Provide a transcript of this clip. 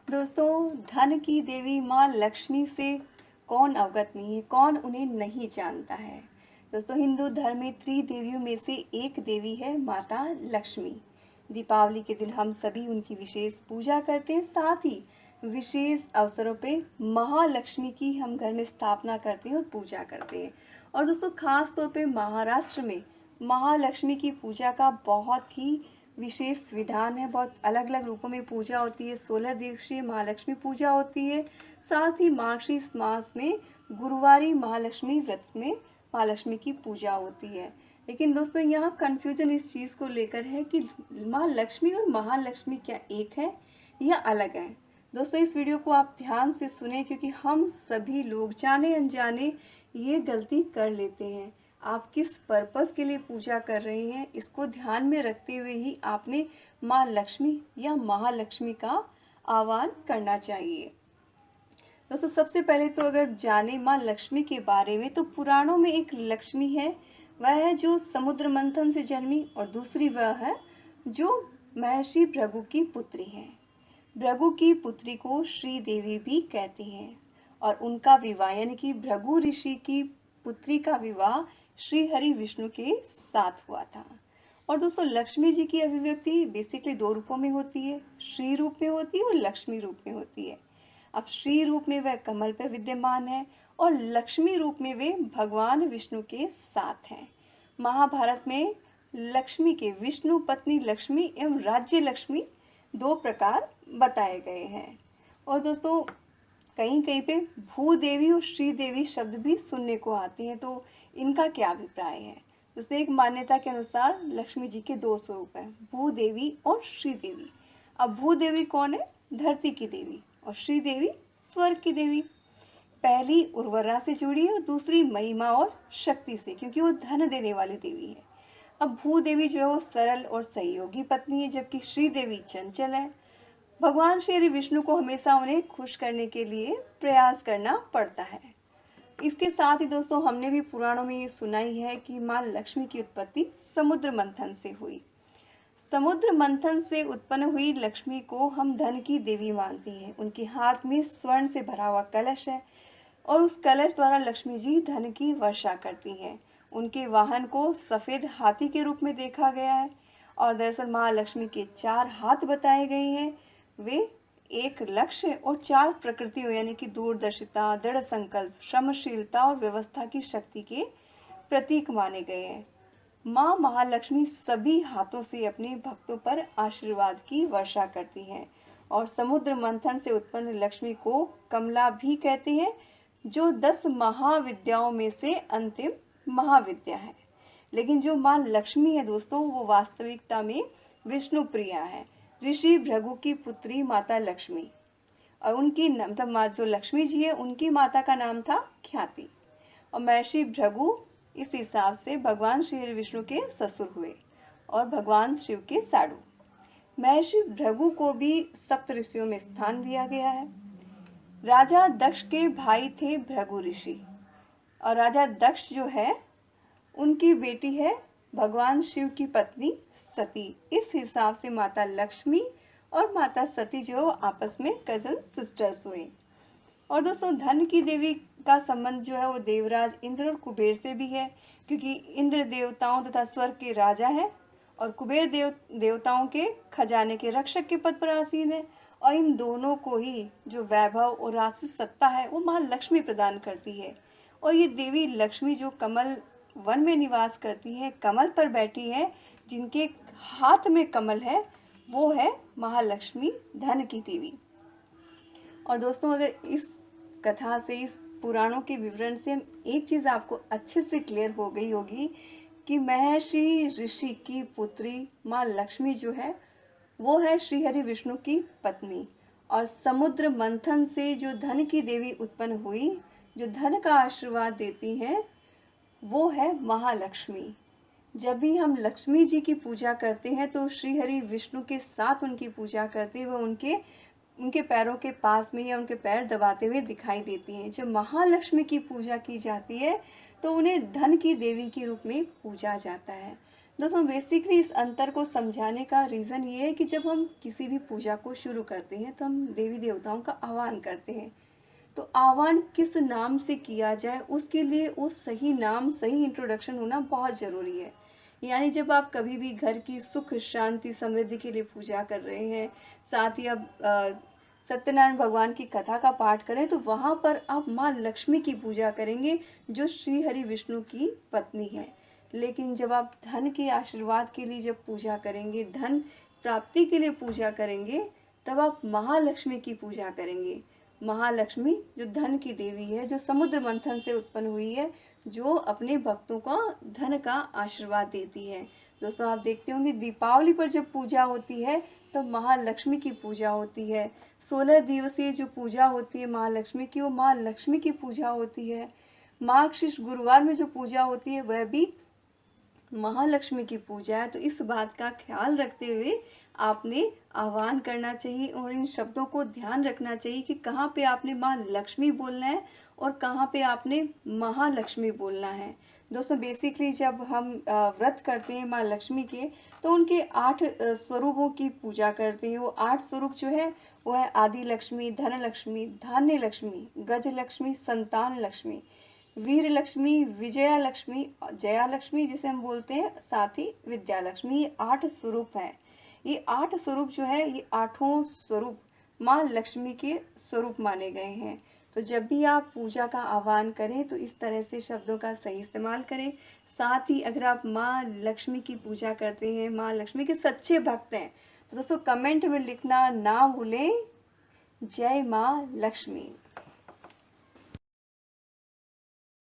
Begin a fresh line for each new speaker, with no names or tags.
दोस्तों, धन की देवी माँ लक्ष्मी से कौन अवगत नहीं है, कौन उन्हें नहीं जानता है। दोस्तों, हिंदू धर्म में त्रिदेवियों में से एक देवी है माता लक्ष्मी। दीपावली के दिन हम सभी उनकी विशेष पूजा करते हैं। साथ ही विशेष अवसरों पे महालक्ष्मी की हम घर में स्थापना करते हैं और पूजा करते हैं। और दोस्तों, खास तौर पे महाराष्ट्र में महालक्ष्मी की पूजा का बहुत ही विशेष विधान है। बहुत अलग अलग रूपों में पूजा होती है। 16 दिवसीय महालक्ष्मी पूजा होती है। साथ ही मार्गशीर्ष मास में गुरुवारी महालक्ष्मी व्रत में महालक्ष्मी की पूजा होती है। लेकिन दोस्तों, यहाँ कंफ्यूजन इस चीज़ को लेकर है कि माँ लक्ष्मी और महालक्ष्मी क्या एक है या अलग है। दोस्तों, इस वीडियो को आप ध्यान से सुने, क्योंकि हम सभी लोग जाने अनजाने ये गलती कर लेते हैं। आप किस पर्पस के लिए पूजा कर रहे हैं, इसको ध्यान में रखते हुए ही आपने माँ लक्ष्मी या महालक्ष्मी का आह्वान करना चाहिए। दोस्तों, सबसे पहले तो अगर जाने माँ लक्ष्मी के बारे में, तो पुराणों में एक लक्ष्मी है, वह है जो समुद्र मंथन से जन्मी, और दूसरी वह है जो महर्षि भृगु की पुत्री है। भृगु की पुत्री को श्री देवी भी कहते हैं, और उनका विवाह यानी कि भृगु ऋषि की पुत्री का विवाह श्री हरि विष्णु के साथ हुआ था। और दोस्तों, लक्ष्मी जी की अभिव्यक्ति बेसिकली दो रूपों में होती है, श्री रूप में होती है और लक्ष्मी रूप में होती है। अब श्री रूप में वह कमल पर विद्यमान है, और लक्ष्मी रूप में वे भगवान विष्णु के साथ हैं। महाभारत में लक्ष्मी के विष्णु पत्नी लक्ष्मी एवं राज्य लक्ष्मी दो प्रकार बताए गए हैं। और दोस्तों, कहीं कहीं पे भूदेवी और श्रीदेवी शब्द भी सुनने को आते हैं, तो इनका क्या अभिप्राय है। दोस्तों, एक मान्यता के अनुसार लक्ष्मी जी के दो स्वरूप हैं, भूदेवी और श्रीदेवी। अब भूदेवी कौन है? धरती की देवी। और श्रीदेवी स्वर्ग की देवी। पहली उर्वरा से जुड़ी है और दूसरी महिमा और शक्ति से, क्योंकि वो धन देने वाली देवी है। अब भूदेवी जो है वो सरल और सहयोगी पत्नी है, जबकि श्रीदेवी चंचल है। भगवान श्री विष्णु को हमेशा उन्हें खुश करने के लिए प्रयास करना पड़ता है। इसके साथ ही दोस्तों, हमने भी पुराणों में ये सुना ही है कि माँ लक्ष्मी की उत्पत्ति समुद्र मंथन से हुई। समुद्र मंथन से उत्पन्न हुई लक्ष्मी को हम धन की देवी मानते हैं। उनके हाथ में स्वर्ण से भरा हुआ कलश है, और उस कलश द्वारा लक्ष्मी जी धन की वर्षा करती हैं। उनके वाहन को सफेद हाथी के रूप में देखा गया है, और दरअसल महालक्ष्मी के 4 हाथ बताए गए हैं। वे एक लक्ष्य और 4 प्रकृतियों यानी कि दूरदर्शिता, दृढ़ संकल्प, श्रमशीलता और व्यवस्था की शक्ति के प्रतीक माने गए हैं। माँ महालक्ष्मी सभी हाथों से अपने भक्तों पर आशीर्वाद की वर्षा करती हैं, और समुद्र मंथन से उत्पन्न लक्ष्मी को कमला भी कहते हैं, जो 10 महाविद्याओं में से अंतिम महाविद्या है। लेकिन जो माँ लक्ष्मी है दोस्तों, वो वास्तविकता में विष्णु प्रिया है, ऋषि भृगु की पुत्री माता लक्ष्मी। और उनकी मतलब माँ जो लक्ष्मी जी है, उनकी माता का नाम था ख्याति, और महर्षि भृगु इस हिसाब से भगवान श्री विष्णु के ससुर हुए और भगवान शिव के साडू। महर्षि भृगु को भी सप्त ऋषियों में स्थान दिया गया है। राजा दक्ष के भाई थे भृगु ऋषि, और राजा दक्ष जो है उनकी बेटी है भगवान शिव की पत्नी सती। इस हिसाब से माता लक्ष्मी और माता सती जो आपस में कजन सिस्टर्स हुए। और दोस्तों, धन की देवी का संबंध जो है वो देवराज इंद्र और कुबेर से भी है, क्योंकि इंद्र देवताओं तथा स्वर्ग के राजा है, और कुबेर देवताओं के खजाने के रक्षक के पद पर आसीन है। और इन दोनों को ही जो वैभव और राजसी सत्ता है वो माँ लक्ष्मी प्रदान करती है। और ये देवी लक्ष्मी जो कमल वन में निवास करती है, कमल पर बैठी है, जिनके हाथ में कमल है, वो है महालक्ष्मी, धन की देवी। और दोस्तों, अगर इस कथा से, इस पुराणों के विवरण से एक चीज़ आपको अच्छे से क्लियर हो गई होगी कि महर्षि ऋषि की पुत्री माँ लक्ष्मी जो है वो है श्री हरि विष्णु की पत्नी, और समुद्र मंथन से जो धन की देवी उत्पन्न हुई, जो धन का आशीर्वाद देती हैं, वो है महालक्ष्मी। जब भी हम लक्ष्मी जी की पूजा करते हैं तो श्री हरि विष्णु के साथ उनकी पूजा करते हुए उनके पैरों के पास में या उनके पैर दबाते हुए दिखाई देती हैं। जब महालक्ष्मी की पूजा की जाती है तो उन्हें धन की देवी के रूप में पूजा जाता है। दोस्तों बेसिकली इस अंतर को समझाने का रीज़न ये है कि जब हम किसी भी पूजा को शुरू करते हैं तो हम देवी देवताओं का आह्वान करते हैं। तो आह्वान किस नाम से किया जाए उसके लिए वो सही नाम, सही इंट्रोडक्शन होना बहुत ज़रूरी है। यानी जब आप कभी भी घर की सुख, शांति, समृद्धि के लिए पूजा कर रहे हैं, साथ ही आप सत्यनारायण भगवान की कथा का पाठ करें तो वहाँ पर आप माँ लक्ष्मी की पूजा करेंगे, जो श्री हरि विष्णु की पत्नी है। लेकिन जब आप धन के आशीर्वाद के लिए जब पूजा करेंगे, धन प्राप्ति के लिए पूजा करेंगे, तब आप महालक्ष्मी की पूजा करेंगे। महालक्ष्मी जो धन की देवी है, जो समुद्र मंथन से उत्पन्न हुई है, जो अपने भक्तों को धन का आशीर्वाद देती है। दोस्तों आप देखते होंगे दीपावली पर जब पूजा होती है तो महालक्ष्मी की पूजा होती है। 16 दिवसीय जो पूजा होती है महालक्ष्मी की, वो महालक्ष्मी की पूजा होती है। मार्गशीर्ष गुरुवार में जो पूजा होती है वह भी महालक्ष्मी की पूजा है। तो इस बात का ख्याल रखते हुए आपने आह्वान करना चाहिए और इन शब्दों को ध्यान रखना चाहिए कि कहाँ पे आपने माँ लक्ष्मी बोलना है और कहाँ पे आपने महालक्ष्मी बोलना है। दोस्तों बेसिकली जब हम व्रत करते हैं माँ लक्ष्मी के, तो उनके 8 स्वरूपों की पूजा करते हैं। वो 8 स्वरूप जो है वो है आदि लक्ष्मी, धन लक्ष्मी, धान्य लक्ष्मी, गज लक्ष्मी, संतान लक्ष्मी, वीर लक्ष्मी, विजया लक्ष्मी, जया लक्ष्मी जिसे हम बोलते हैं, साथ ही विद्या लक्ष्मी। ये 8 स्वरूप हैं। ये 8 स्वरूप जो है, ये आठों स्वरूप माँ लक्ष्मी के स्वरूप माने गए हैं। तो जब भी आप पूजा का आह्वान करें तो इस तरह से शब्दों का सही इस्तेमाल करें। साथ ही अगर आप माँ लक्ष्मी की पूजा करते हैं, माँ लक्ष्मी के सच्चे भक्त हैं, तो दोस्तों कमेंट में लिखना ना भूलें, जय माँ लक्ष्मी।